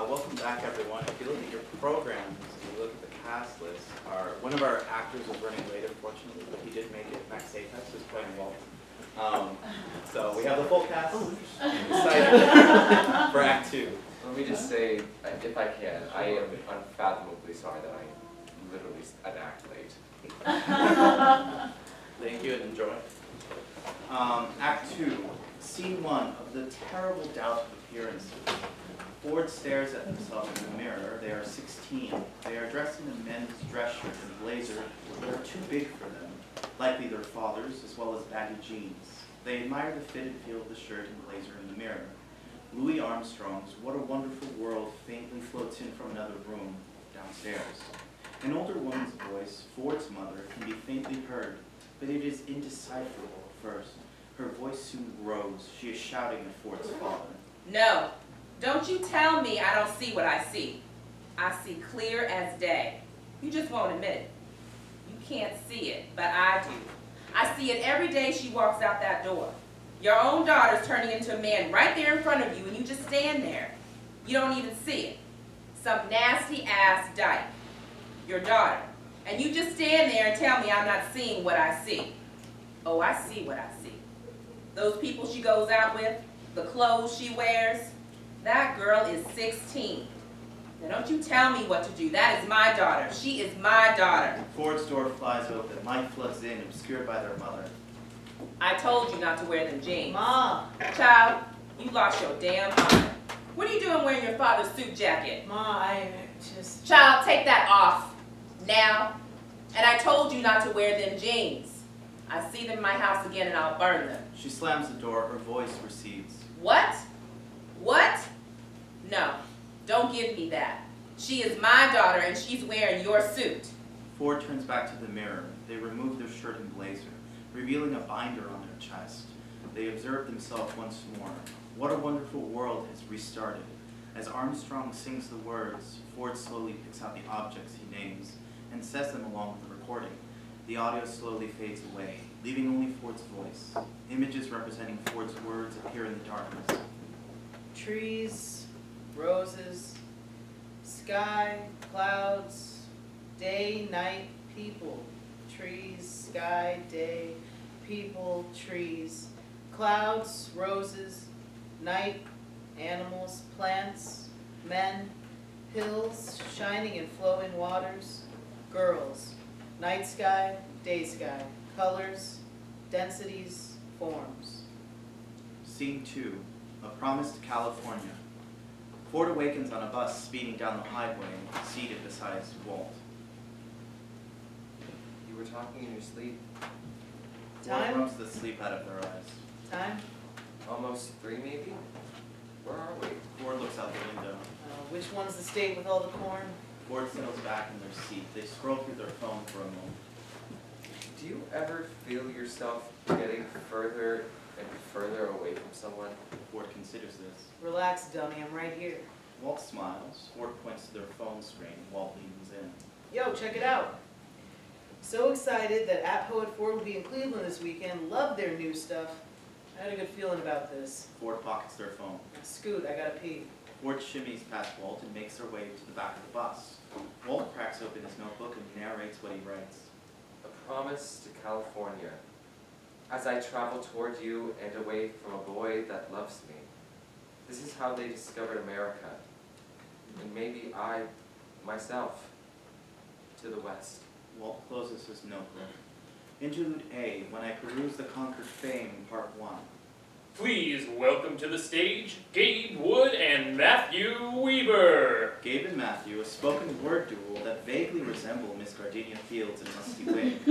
welcome back, everyone. If you look at your programs, if you look at the cast list, one of our actors was running late, unfortunately, but he did make it. Max Apex is playing Walt. So we have the full cast. Excited for Act 2. Let me just say, if I can, I am unfathomably sorry that I literally an act late. Thank you and enjoy. Act 2, Scene 1 of the terrible doubt of appearances. Ford stares at themselves in the mirror. They are 16. They are dressed in a men's dress shirt and blazer that are too big for them, likely their fathers, as well as baggy jeans. They admire the fit and feel of the shirt and blazer in the mirror. Louis Armstrong's "What a Wonderful World" faintly floats in from another room downstairs. An older woman's voice, Ford's mother, can be faintly heard, but it is indecipherable at first. Her voice soon grows. She is shouting at Ford's father. No, don't you tell me I don't see what I see. I see clear as day. You just won't admit it. You can't see it, but I do. I see it every day she walks out that door. Your own daughter's turning into a man right there in front of you, and you just stand there. You don't even see it. Some nasty-ass dyke. Your daughter. And you just stand there and tell me I'm not seeing what I see. Oh, I see what I see. Those people she goes out with, the clothes she wears, that girl is 16. Now don't you tell me what to do. That is my daughter. She is my daughter. Ford's door flies open. Light floods in, obscured by their mother. I told you not to wear them jeans. Ma. Child, you lost your damn mind. What are you doing wearing your father's suit jacket? Ma, I just... Child, take that off. Now. And I told you not to wear them jeans. I see them in my house again and I'll burn them. She slams the door. Her voice recedes. What? What? No, don't give me that. She is my daughter and she's wearing your suit. Ford turns back to the mirror. They remove their shirt and blazer, revealing a binder on their chest. They observe themselves once more. What a wonderful world has restarted. As Armstrong sings the words, Ford slowly picks out the objects he names and says them along with the recording. The audio slowly fades away, leaving only Ford's voice. Images representing Ford's words appear in the darkness. Trees, roses, sky, clouds, day, night, people. Trees, sky, day, people, trees. Clouds, roses, night, animals, plants, men, hills, shining and flowing waters, girls, night sky, day sky, colors, densities, forms. Scene 2, A Promise to California. Ford awakens on a bus speeding down the highway, seated beside Walt. You were talking in your sleep? Ford Time? rubs the sleep out of their eyes. Time? Almost 3 maybe? Where are we? Ford looks out the window. Which one's the state with all the corn? Ford settles back in their seat. They scroll through their phone for a moment. Do you ever feel yourself getting further and further away from someone? Ford considers this. Relax, dummy, I'm right here. Walt smiles. Ford points to their phone screen. Walt leans in. Yo, check it out. So excited that At Poet Ford will be in Cleveland this weekend. Love their new stuff. I had a good feeling about this. Ford pockets their phone. Scoot, I gotta pee. Ford shimmies past Walt and makes her way to the back of the bus. Walt cracks open his notebook and narrates what he writes. A promise to California. As I travel toward you and away from a boy that loves me. This is how they discovered America. And maybe I, myself, to the west. Walt closes his notebook. Interlude A, When I Peruse the Conquered Fame, Part 1. Please welcome to the stage, Gabe Wood and Matthew Weaver. Gabe and Matthew, a spoken word duel that vaguely resemble Miss Gardenia Fields and Musty Wig.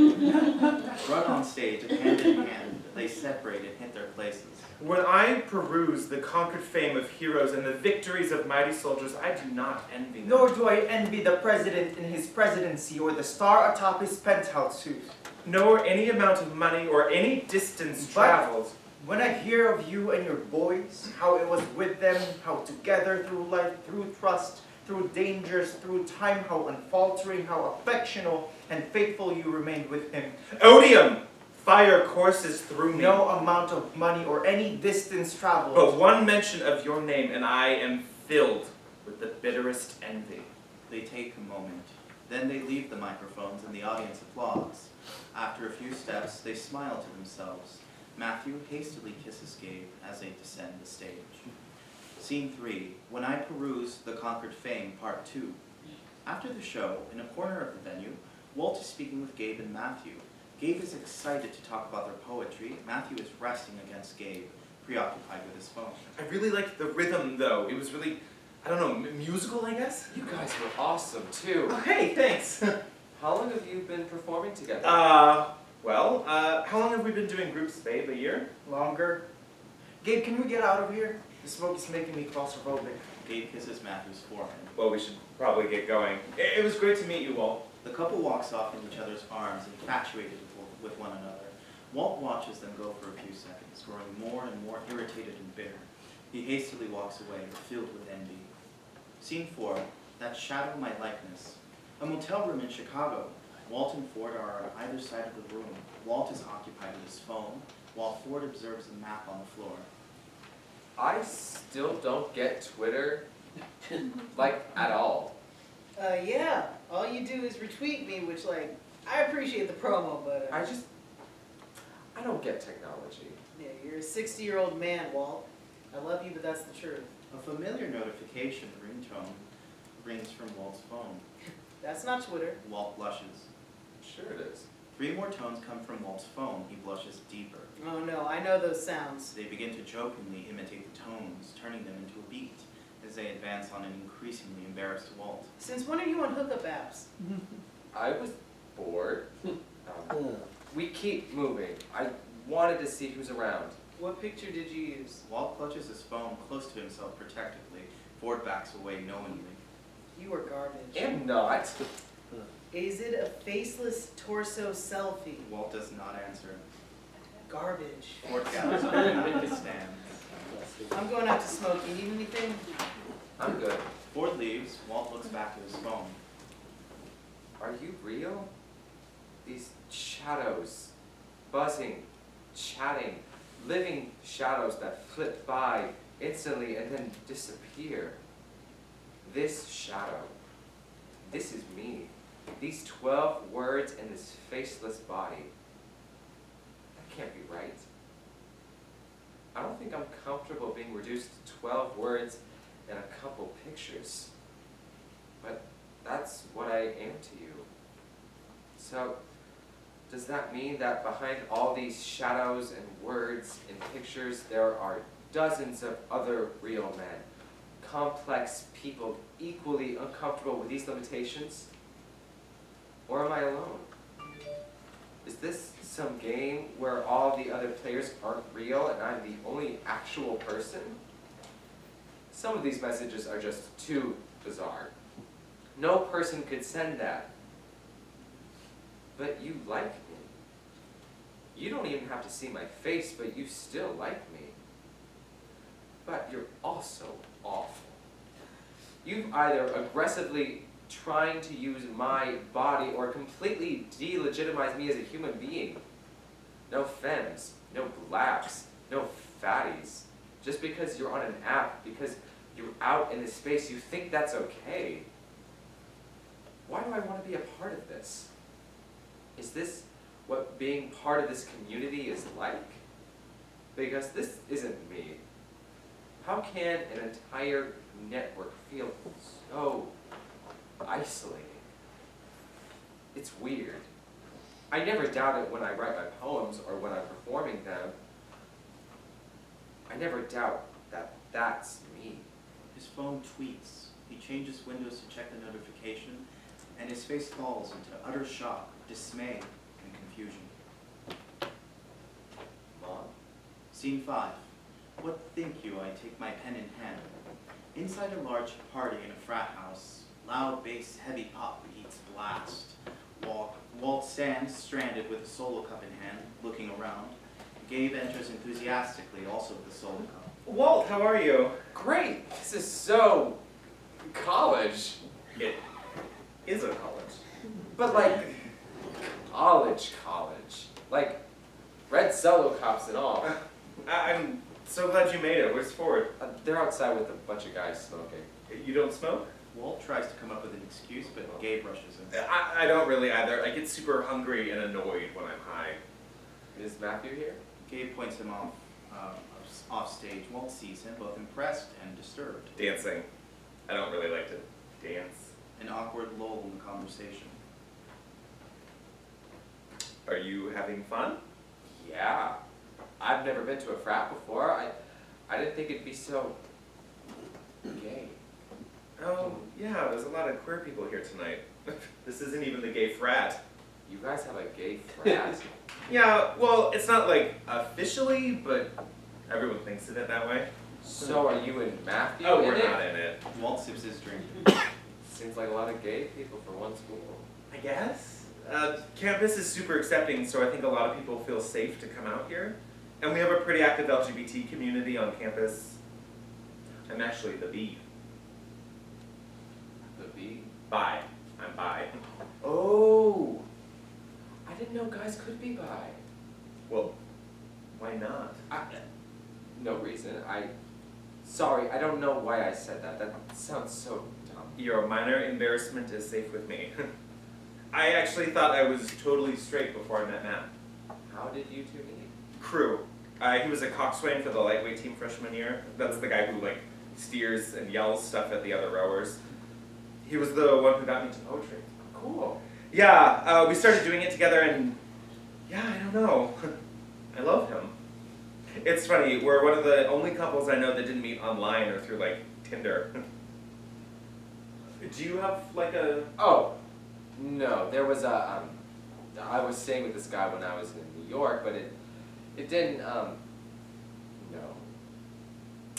Run on stage, and hand in hand, they separate and hit their places. When I peruse the conquered fame of heroes and the victories of mighty soldiers, I do not envy them. Nor do I envy the president in his presidency or the star atop his penthouse suit. Nor any amount of money or any distance But traveled. when I hear of you and your boys, how it was with them, how together through life, through trust, through dangers, through time, how unfaltering, how affectionate and faithful you remained with him. Odium! Fire courses through me. No amount of money or any distance traveled. But one mention of your name and I am filled with the bitterest envy. They take a moment. Then they leave the microphones and the audience applauds. After a few steps, they smile to themselves. Matthew hastily kisses Gabe as they descend the stage. Scene 3, When I Peruse The Conquered Fame, Part 2. After the show, in a corner of the venue, Walt is speaking with Gabe and Matthew. Gabe is excited to talk about their poetry. Matthew is resting against Gabe, preoccupied with his phone. I really liked the rhythm, though. It was really, I don't know, musical, I guess? You guys were awesome too. Oh, hey, thanks. How long have you been performing together? Well, how long have we been doing groups, babe? A year? Longer. Gabe, can we get out of here? The smoke is making me claustrophobic. Gabe kisses Matthew's forehead. Well, we should probably get going. It was great to meet you, Walt. The couple walks off in each other's arms, infatuated with one another. Walt watches them go for a few seconds, growing more and more irritated and bitter. He hastily walks away, filled with envy. Scene 4, That Shadow My Likeness. A motel room in Chicago. Walt and Ford are on either side of the room. Walt is occupied with his phone, while Ford observes a map on the floor. I still don't get Twitter, like, at all. Yeah, all you do is retweet me, which, like, I appreciate the promo, but, I don't get technology. yeah, you're a 60-year-old man, Walt. I love you, but that's the truth. A familiar notification ringtone rings from Walt's phone. That's not Twitter. Walt blushes. Sure it is. 3 more tones come from Walt's phone. He blushes deeper. Oh no, I know those sounds. They begin to jokingly imitate the tones, turning them into a beat as they advance on an increasingly embarrassed Walt. Since when are you on hookup apps? I was bored. We keep moving. I wanted to see who's around. What picture did you use? Walt clutches his phone close to himself protectively. Ford backs away knowingly. You are garbage. Am not. Is it a faceless torso selfie? Walt does not answer. Garbage. Ford gathers behind his stand. I'm going out to smoke. You need anything? I'm good. Ford leaves. Walt looks back at his phone. Are you real? These shadows, buzzing, chatting, living shadows that flit by instantly and then disappear. This shadow, this is me. These 12 words in this faceless body. That can't be right. I don't think I'm comfortable being reduced to 12 words and a couple pictures. But that's what I am to you. So, does that mean that behind all these shadows and words and pictures, there are dozens of other real men? Complex people equally uncomfortable with these limitations? Or am I alone? Is this some game where all the other players aren't real and I'm the only actual person? Some of these messages are just too bizarre. No person could send that. But you like me. You don't even have to see my face, but you still like me. But you're also awful. You've either aggressively trying to use my body or completely delegitimize me as a human being. No femmes, no blacks, no fatties. Just because you're on an app, because you're out in this space, you think that's okay. Why do I want to be a part of this? Is this what being part of this community is like? Because this isn't me. How can an entire network feel so isolating? It's weird. I never doubt it when I write my poems or when I'm performing them. I never doubt that that's me. His phone tweets. He changes windows to check the notification, and his face falls into utter shock, dismay, and confusion. Mom? Scene 5. What think you I take my pen in hand? Inside a large party in a frat house, loud bass heavy pop beats blast. Walt stands stranded with a solo cup in hand, looking around. Gabe enters enthusiastically, also with a solo cup. Walt, how are you? Great! This is so college. It is a college. But like college. Like red solo cups and all. I'm So glad you made it. Where's Ford? They're outside with a bunch of guys smoking. You don't smoke? Walt tries to come up with an excuse, but Gabe rushes in. I don't really either. I get super hungry and annoyed when I'm high. Is Matthew here? Gabe points him off stage. Walt sees him, both impressed and disturbed. Dancing. I don't really like to dance. An awkward lull in the conversation. Are you having fun? Yeah. I've never been to a frat before. I didn't think it'd be so gay. Oh, yeah, there's a lot of queer people here tonight. This isn't even the gay frat. You guys have a gay frat? Yeah, well, it's not like officially, but everyone thinks of it that way. So are you and Matthew Oh, in we're it? not in it. Walt sips his drink. Seems like a lot of gay people for one school. I guess. Campus is super accepting, so I think a lot of people feel safe to come out here. And we have a pretty active LGBT community on campus. I'm actually the B. The B? Bi. I'm bi. Oh! I didn't know guys could be bi. Well, why not? No reason. Sorry, I don't know why I said that. That sounds so dumb. Your minor embarrassment is safe with me. I actually thought I was totally straight before I met Matt. How did you two meet? Crew. He was a coxswain for the lightweight team freshman year. That's the guy who like steers and yells stuff at the other rowers. He was the one who got me into poetry. Cool. Yeah, we started doing it together and yeah, I don't know. I love him. It's funny, we're one of the only couples I know that didn't meet online or through like Tinder. Do you have like a... Oh, no, there was a, I was staying with this guy when I was in New York, but it didn't, no.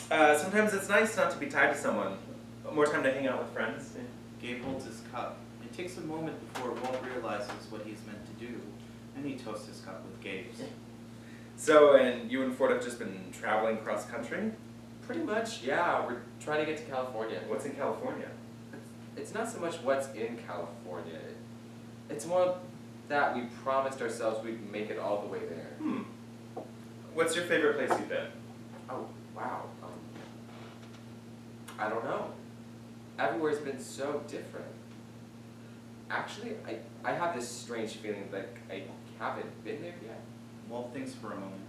Sometimes it's nice not to be tied to someone. More time to hang out with friends. Gabe holds his cup. It takes a moment before Walt realizes what he's meant to do, and he toasts his cup with Gabe's. So, and you and Ford have just been traveling cross country? Pretty much, yeah, we're trying to get to California. What's in California? It's not so much what's in California, it's more that we promised ourselves we'd make it all the way there. What's your favorite place you've been? Oh, wow. I don't know. Everywhere's been so different. Actually, I have this strange feeling that I haven't been there yet. Walt thinks for a moment.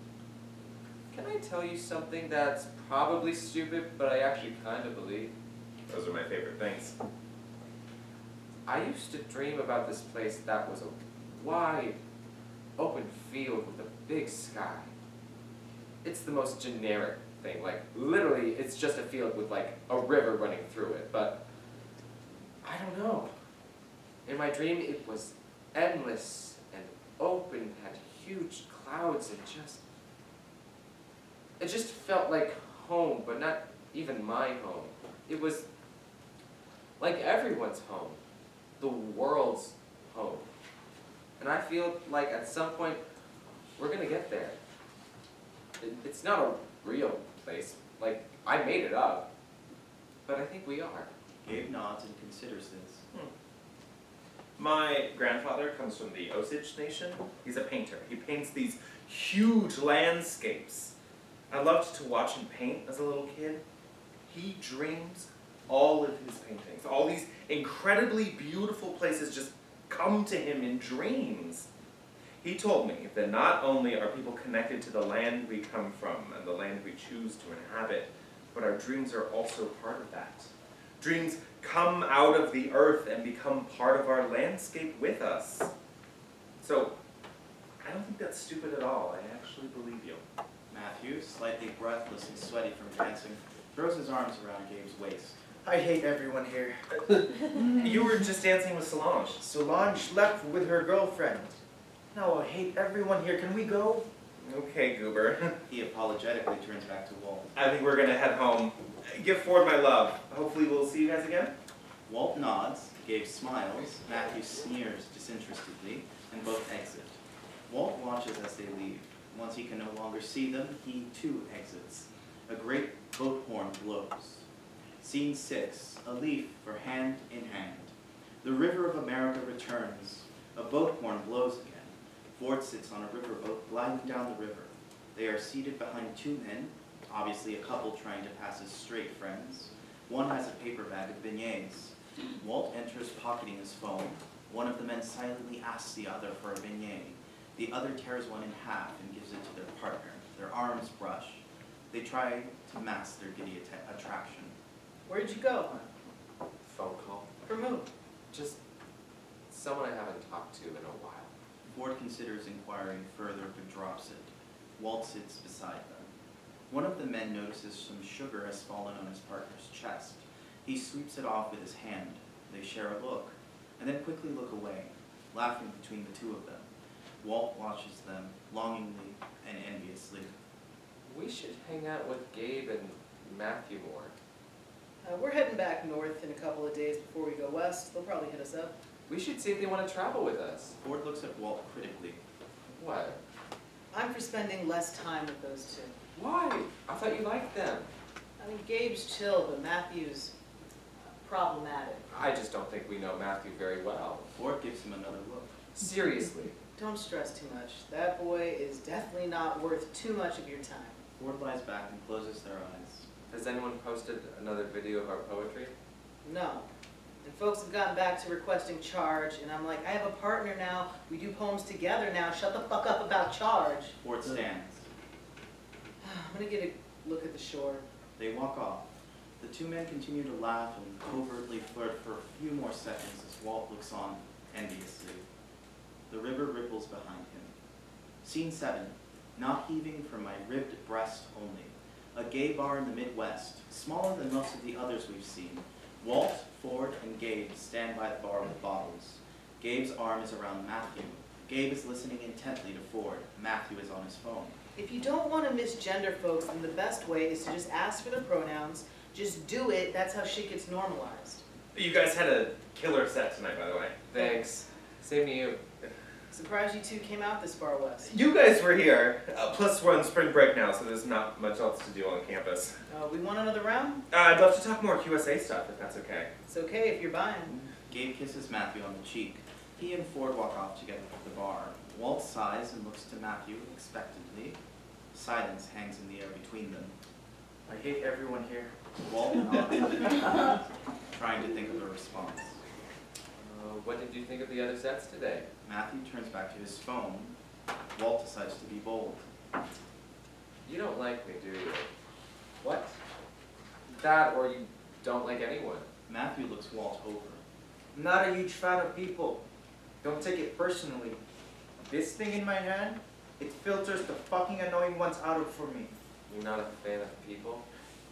Can I tell you something that's probably stupid, but I actually kind of believe? Those are my favorite things. I used to dream about this place that was a wide, open field with a big sky. It's the most generic thing, like literally it's just a field with like a river running through it, but I don't know. In my dream it was endless and open, had huge clouds and it just felt like home, but not even my home. It was like everyone's home, the world's home. And I feel like at some point we're gonna get there. It's not a real place, like I made it up, but I think we are. Gabe nods and considers this. My grandfather comes from the Osage Nation. He's a painter. He paints these huge landscapes. I loved to watch him paint as a little kid. He dreams all of his paintings. All these incredibly beautiful places just come to him in dreams. He told me that not only are people connected to the land we come from and the land we choose to inhabit, but our dreams are also part of that. Dreams come out of the earth and become part of our landscape with us. So, I don't think that's stupid at all. I actually believe you. Matthew, slightly breathless and sweaty from dancing, throws his arms around Gabe's waist. I hate everyone here. You were just dancing with Solange. Solange left with her girlfriend. Now I hate everyone here. Can we go? Okay, Goober. He apologetically turns back to Walt. I think we're gonna head home. Give Ford my love. Hopefully we'll see you guys again. Walt nods, Gabe smiles, Matthew sneers disinterestedly, and both exit. Walt watches as they leave. Once he can no longer see them, he too exits. A great boat horn blows. Scene 6, a leaf for hand in hand. The river of America returns. A boat horn blows again. Ford sits on a riverboat gliding down the river. They are seated behind two men. obviously a couple trying to pass as straight friends. One has a paper bag of beignets. Walt enters pocketing his phone. One of the men silently asks the other for a beignet. The other tears one in half and gives it to their partner. Their arms brush. They try to mask their giddy attraction. Where'd you go? Phone call. From who? Just someone I haven't talked to in a while. Ford considers inquiring further but drops it. Walt sits beside them. One of the men notices some sugar has fallen on his partner's chest. He sweeps it off with his hand. They share a look, and then quickly look away, laughing between the two of them. Walt watches them longingly and enviously. We should hang out with Gabe and Matthew more. We're heading back north in a couple of days before we go west. They'll probably hit us up. We should see if they want to travel with us. Ford looks at Walt critically. What? I'm for spending less time with those two. Why? I thought you liked them. I mean, Gabe's chill, but Matthew's problematic. I just don't think we know Matthew very well. Ford gives him another look. Seriously. Don't stress too much. That boy is definitely not worth too much of your time. Ford lies back and closes their eyes. Has anyone posted another video of our poetry? No. And folks have gotten back to requesting charge, and I'm like, I have a partner now. We do poems together now. Shut the fuck up about charge. Ford stands. I'm gonna get a look at the shore. They walk off. The two men continue to laugh and covertly flirt for a few more seconds as Walt looks on enviously. The river ripples behind him. Scene 7. Not heaving from my ribbed breast only. A gay bar in the Midwest, smaller than most of the others we've seen. Walt, Ford, and Gabe stand by the bar with bottles. Gabe's arm is around Matthew. Gabe is listening intently to Ford. Matthew is on his phone. If you don't want to misgender folks, then the best way is to just ask for the pronouns. Just do it. That's how shit gets normalized. You guys had a killer set tonight, by the way. Thanks. Same to you. Surprised you two came out this far west. You guys were here. Plus, we're on spring break now, so there's not much else to do on campus. We want another round? I'd love to talk more QSA stuff, if that's okay. It's okay if you're buying. Gabe kisses Matthew on the cheek. He and Ford walk off together to the bar. Walt sighs and looks to Matthew expectantly. Silence hangs in the air between them. I hate everyone here. Walt nods, trying to think of a response. What did you think of the other sets today? Matthew turns back to his phone. Walt decides to be bold. You don't like me, do you? What? That or you don't like anyone? Matthew looks Walt over. I'm not a huge fan of people. Don't take it personally. This thing in my hand, it filters the fucking annoying ones out for me. You're not a fan of people?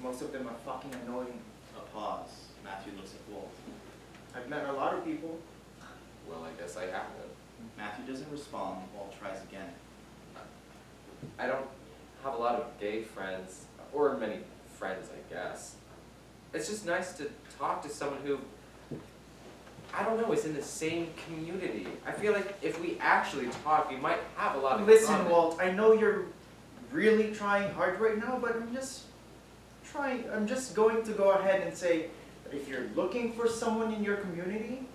Most of them are fucking annoying. A pause. Matthew looks at Walt. I've met a lot of people. Well, I guess I haven't. Matthew doesn't respond. Walt tries again. I don't have a lot of gay friends, or many friends, I guess. It's just nice to talk to someone who, I don't know, is in the same community. I feel like if we actually talk, we might have a lot of Listen, common. Walt, I know you're really trying hard right now, but I'm just going to go ahead and say that if you're looking for someone in your community,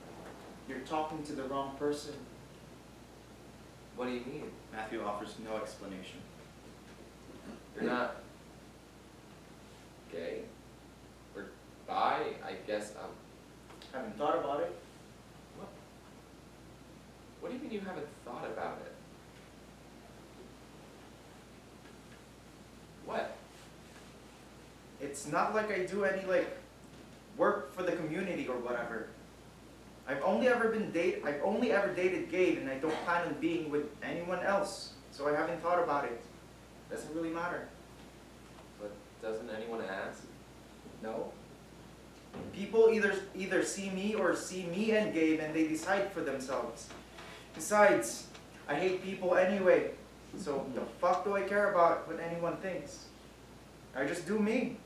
you're talking to the wrong person. What do you mean? Matthew offers no explanation. You're not gay? Or bi? I guess, Haven't thought about it. what do you mean you haven't thought about it? What? It's not like I do any work for the community or whatever. I've only ever dated Gabe, and I don't plan on being with anyone else. So I haven't thought about it. Doesn't really matter. But doesn't anyone ask? No. People either see me or see me and Gabe, and they decide for themselves. Besides, I hate people anyway. So the fuck do I care about what anyone thinks? I just do me.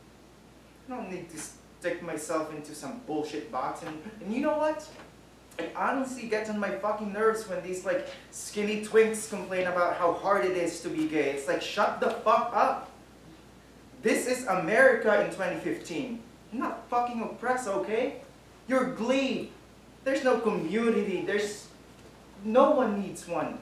I don't need to stick myself into some bullshit box. And you know what? I honestly get on my fucking nerves when these skinny twinks complain about how hard it is to be gay. It's like, shut the fuck up. This is America in 2015. I'm not fucking oppressed, okay? You're Glee. There's no community. No one needs one.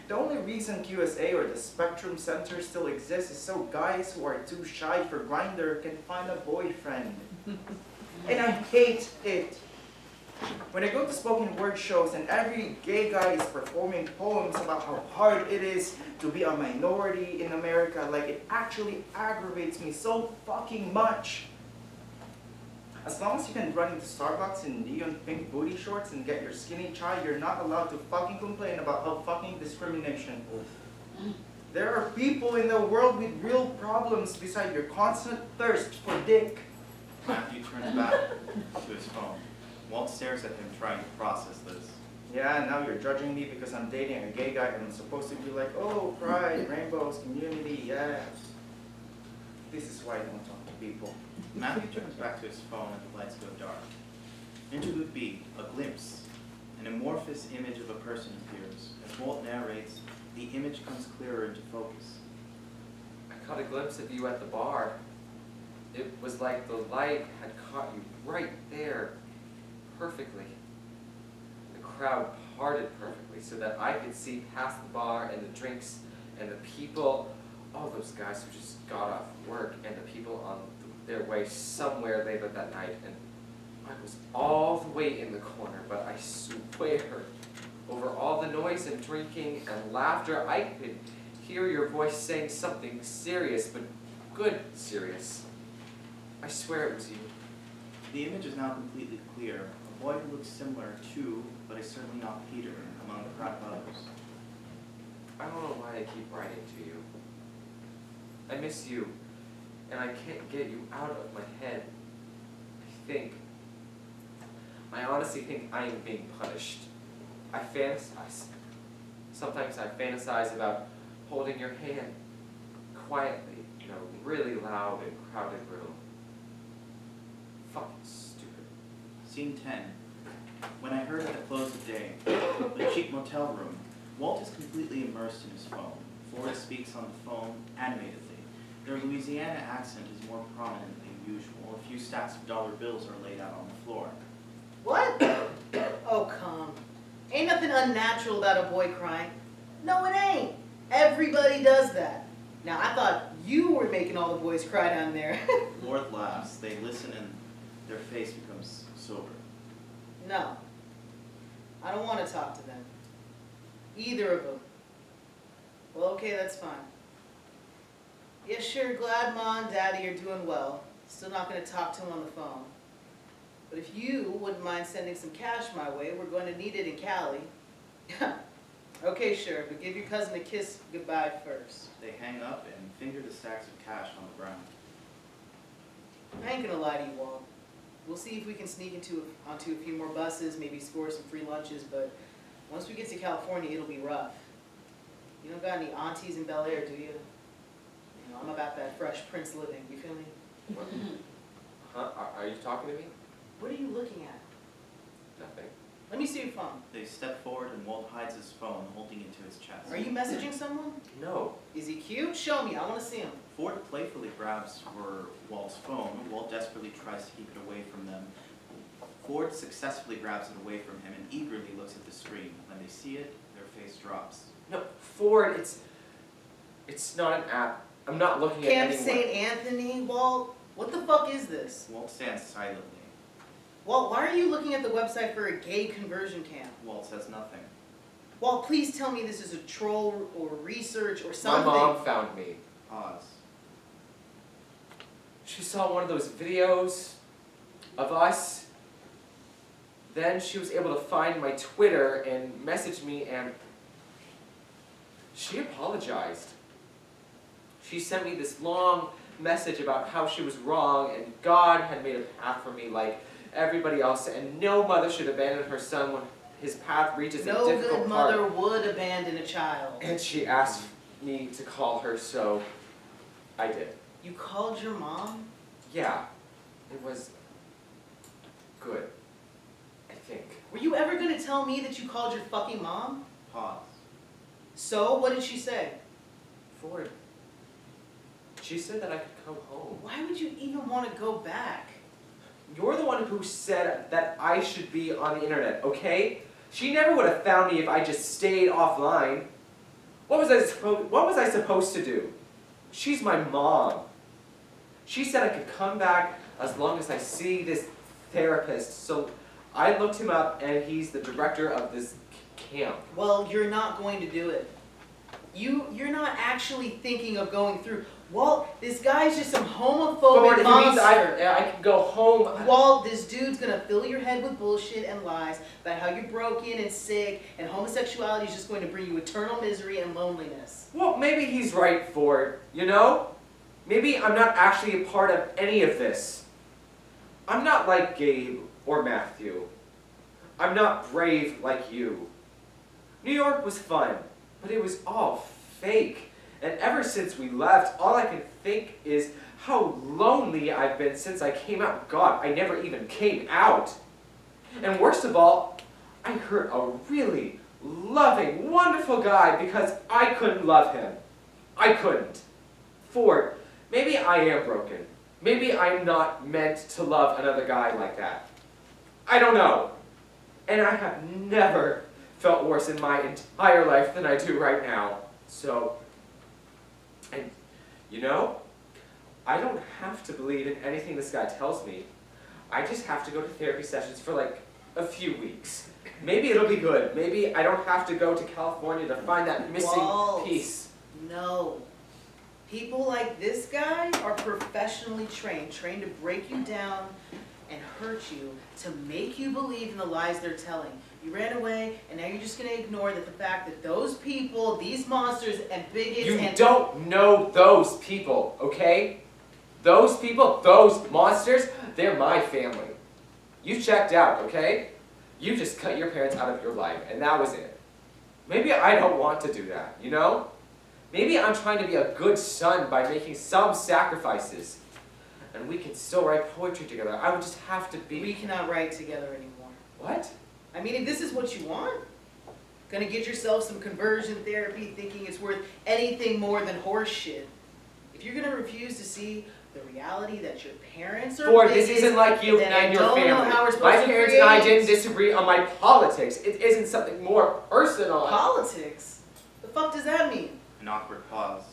The only reason QSA or the Spectrum Center still exists is so guys who are too shy for Grindr can find a boyfriend. And I hate it. When I go to spoken word shows and every gay guy is performing poems about how hard it is to be a minority in America, like it actually aggravates me so fucking much. As long as you can run into Starbucks in neon pink booty shorts and get your skinny chai, you're not allowed to fucking complain about how fucking discrimination. There are people in the world with real problems beside your constant thirst for dick. Matthew turns back to his phone. Walt stares at him, trying to process this. Yeah, now you're judging me because I'm dating a gay guy and I'm supposed to be like, oh, pride, rainbows, community, yeah. This is why I don't talk to people. Matthew turns back to his phone and the lights go dark. Interlude B, a glimpse. An amorphous image of a person appears. As Walt narrates, the image comes clearer into focus. I caught a glimpse of you at the bar. It was like the light had caught you right there, perfectly. The crowd parted perfectly so that I could see past the bar and the drinks and the people, all those guys who just got off work and the people on their way somewhere later that night. And I was all the way in the corner, but I swear, over all the noise and drinking and laughter, I could hear your voice saying something serious, but good serious. I swear it was you. The image is now completely clear. A boy who looks similar to, but is certainly not Peter, among the crowd of others. I don't know why I keep writing to you. I miss you, and I can't get you out of my head. I honestly think I am being punished. I fantasize. Sometimes I fantasize about holding your hand quietly, really loud in a crowded room. Fucking stupid. Scene 10. When I heard at the close of day, the cheap motel room, Walt is completely immersed in his phone. Ford speaks on the phone animatedly. Their Louisiana accent is more prominent than usual. A few stacks of dollar bills are laid out on the floor. What? Oh, come. Ain't nothing unnatural about a boy crying. No, it ain't. Everybody does that. Now, I thought you were making all the boys cry down there. Lord laughs. They listen and their face becomes sober. No. I don't want to talk to them. Either of them. Well, okay, that's fine. Yeah, sure, glad Ma and Daddy are doing well. Still not going to talk to them on the phone. But if you wouldn't mind sending some cash my way, we're going to need it in Cali. Okay, sure, but give your cousin a kiss goodbye first. They hang up and finger the stacks of cash on the ground. I ain't gonna lie to you, Walt. We'll see if we can sneak onto a few more buses, maybe score some free lunches, but once we get to California, it'll be rough. You don't got any aunties in Bel Air, do you? I'm about that fresh Prince living, you feel me? What? Huh? Are you talking to me? What are you looking at? Nothing. Let me see your phone. They step forward and Walt hides his phone, holding it to his chest. Are you messaging someone? No. Is he cute? Show me, I wanna see him. Ford playfully grabs for Walt's phone. Walt desperately tries to keep it away from them. Ford successfully grabs it away from him and eagerly looks at the screen. When they see it, their face drops. No, Ford, it's not an app. I'm not looking at Camp anyone. St. Anthony, Walt? What the fuck is this? Walt stands silently. Walt, why are you looking at the website for a gay conversion camp? Walt says nothing. Walt, please tell me this is a troll or research or My something. mom found me. Pause. She saw one of those videos of us. Then she was able to find my Twitter and message me, and she apologized. She sent me this long message about how she was wrong and God had made a path for me like everybody else, and no mother should abandon her son when his path reaches a No difficult good part. mother would abandon a child. And she asked me to call her, so I did. You called your mom? Yeah, it was good, I think. Were you ever gonna tell me that you called your fucking mom? Pause. So, what did she say? Ford, she said that I could come home. Why would you even want to go back? You're the one who said that I should be on the internet, okay? She never would have found me if I just stayed offline. What was I supposed to do? She's my mom. She said I could come back as long as I see this therapist. So I looked him up, and he's the director of this camp. Well, you're not going to do it. You're not actually thinking of going through. Walt, this guy's just some homophobic But it means monster. I can go home. Walt, this dude's gonna fill your head with bullshit and lies about how you're broken and sick, and homosexuality is just going to bring you eternal misery and loneliness. Well, maybe he's right, Ford, you know? Maybe I'm not actually a part of any of this. I'm not like Gabe or Matthew. I'm not brave like you. New York was fun, but it was all fake. And ever since we left, all I can think is how lonely I've been since I came out. God, I never even came out. And worst of all, I hurt a really loving, wonderful guy because I couldn't love him. I couldn't. Ford, maybe I am broken. Maybe I'm not meant to love another guy like that. I don't know. And I have never felt worse in my entire life than I do right now. So, and you know, I don't have to believe in anything this guy tells me. I just have to go to therapy sessions for like a few weeks. Maybe it'll be good. Maybe I don't have to go to California to find that missing Walt. piece. No. People like this guy are professionally trained to break you down and hurt you, to make you believe in the lies they're telling. You ran away, and now you're just gonna ignore the fact that those people, these monsters and bigots You and... don't know those people, okay? Those people, those monsters, they're my family. You checked out, okay? You just cut your parents out of your life, and that was it. Maybe I don't want to do that, you know? Maybe I'm trying to be a good son by making some sacrifices. And we can still write poetry together. I would just have to be... We cannot write together anymore. What? I mean, if this is what you want, gonna get yourself some conversion therapy thinking it's worth anything more than horse shit. If you're gonna refuse to see the reality that your parents are Ford, this bigots, isn't like you then I and your don't know family. how we're supposed My to parents and I create didn't disagree on my politics. It isn't something more personal. politics. The fuck does that mean? An awkward pause.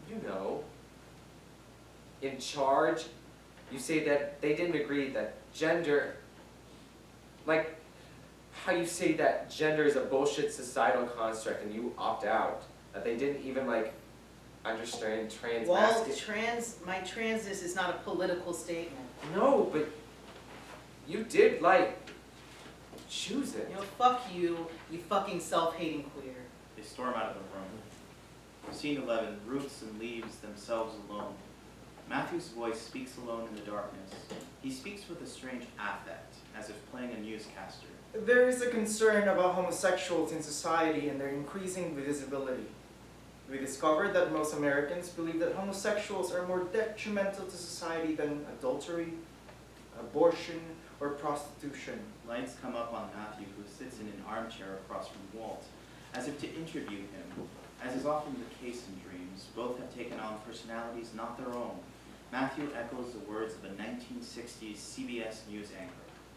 You know, in charge, you say that they didn't agree that gender, like how you say that gender is a bullshit societal construct and you opt out, that they didn't even like understand trans Well, masculine. my transness is not a political statement. No, but you did like choose it. You know, fuck you, you fucking self-hating queer. They storm out of the room. Scene 11, roots and leaves themselves alone. Matthew's voice speaks alone in the darkness. He speaks with a strange affect, as if playing a newscaster. There is a concern about homosexuals in society and their increasing visibility. We discovered that most Americans believe that homosexuals are more detrimental to society than adultery, abortion, or prostitution. Lights come up on Matthew, who sits in an armchair across from Walt, as if to interview him. As is often the case in dreams, both have taken on personalities not their own. Matthew echoes the words of a 1960s CBS News anchor.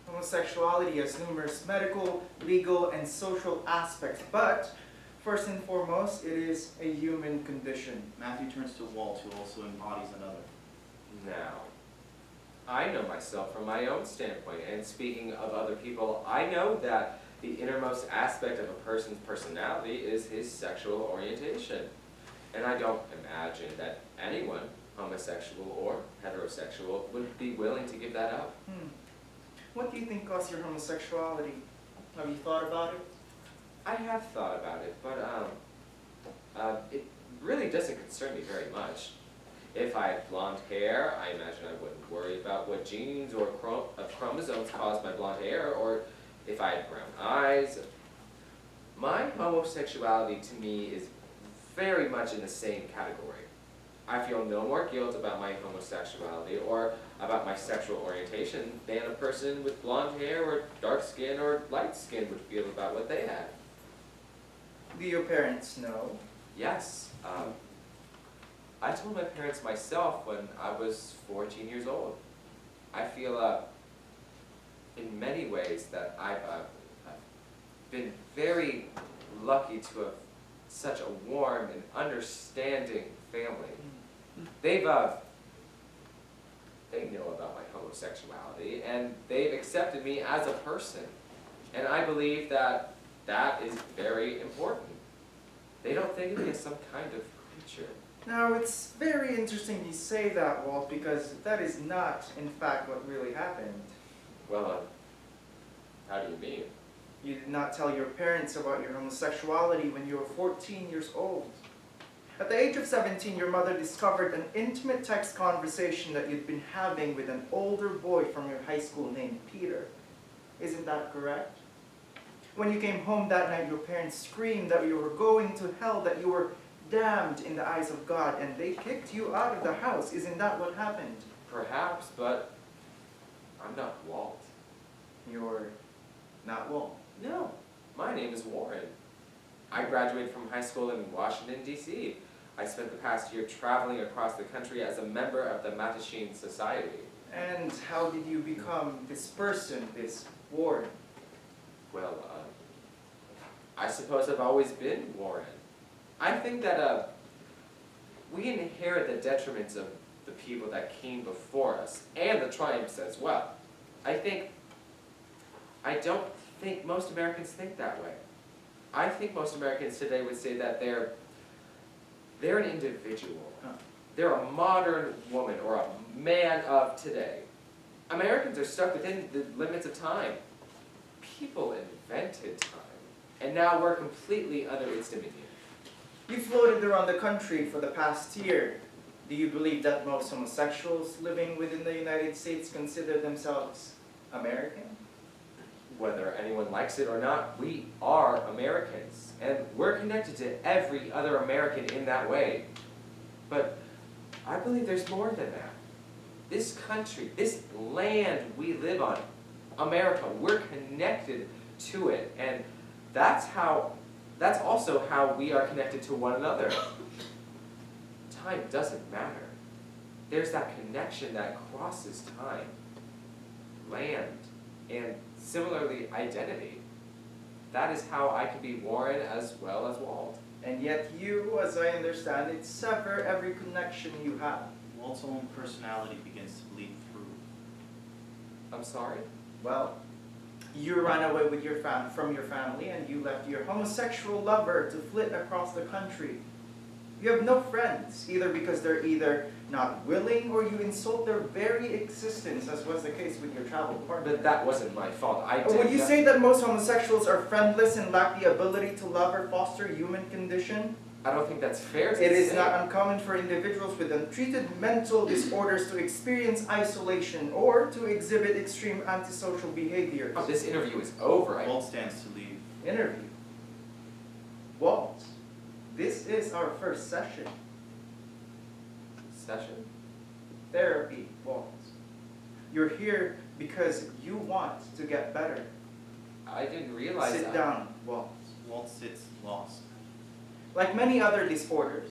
Homosexuality has numerous medical, legal, and social aspects, but first and foremost, it is a human condition. Matthew turns to Walt, who also embodies another. Now, I know myself from my own standpoint, and speaking of other people, I know that the innermost aspect of a person's personality is his sexual orientation. And I don't imagine that anyone, homosexual or heterosexual, would be willing to give that up. What do you think caused your homosexuality? Have you thought about it? I have thought about it, but it really doesn't concern me very much. If I had blonde hair, I imagine I wouldn't worry about what genes or chromosomes caused my blonde hair, or if I had brown eyes. My homosexuality to me is very much in the same category. I feel no more guilt about my homosexuality or about my sexual orientation than a person with blonde hair or dark skin or light skin would feel about what they had. Do your parents know? Yes, I told my parents myself when I was 14 years old. I feel in many ways that I've been very lucky to have such a warm and understanding family. They know about my homosexuality, and they've accepted me as a person. And I believe that that is very important. They don't think of me as some kind of creature. Now, it's very interesting you say that, Walt, because that is not, in fact, what really happened. Well, how do you mean? You did not tell your parents about your homosexuality when you were 14 years old. At the age of 17, your mother discovered an intimate text conversation that you'd been having with an older boy from your high school named Peter. Isn't that correct? When you came home that night, your parents screamed that you were going to hell, that you were damned in the eyes of God, and they kicked you out of the house. Isn't that what happened? Perhaps, but I'm not Walt. You're not Walt. No, my name is Warren. I graduated from high school in Washington, D.C. I spent the past year traveling across the country as a member of the Mattachine Society. And how did you become this person, this Warren? Well, I suppose I've always been Warren. I think that we inherit the detriments of the people that came before us, and the triumphs as well. I don't think most Americans think that way. I think most Americans today would say that they're an individual. Huh. They're a modern woman or a man of today. Americans are stuck within the limits of time. People invented time, and now we're completely under its dominion. You floated around the country for the past year. Do you believe that most homosexuals living within the United States consider themselves American? Whether anyone likes it or not, we are Americans, and we're connected to every other American in that way. But I believe there's more than that. This country, this land we live on, America, we're connected to it, and that's also how we are connected to one another. Time doesn't matter. There's that connection that crosses time, land, and similarly identity. That is how I can be Warren as well as Walt. And yet you, as I understand it, sever every connection you have. Walt's own personality begins to bleed through. I'm sorry? Well, you ran away with from your family, and you left your homosexual lover to flit across the country. You have no friends, either because they're either not willing or you insult their very existence, as was the case with your travel partner. But that wasn't my fault. Would you say that most homosexuals are friendless and lack the ability to love or foster human condition? I don't think that's fair to say. It is not uncommon for individuals with untreated mental disorders to experience isolation or to exhibit extreme antisocial behaviors. Oh, this interview is over. Walt stands to leave. Interview. Walt, this is our first session. Session? Therapy, Walt. You're here because you want to get better. I didn't realize Sit that. down, Walt. Walt sits lost. Like many other disorders,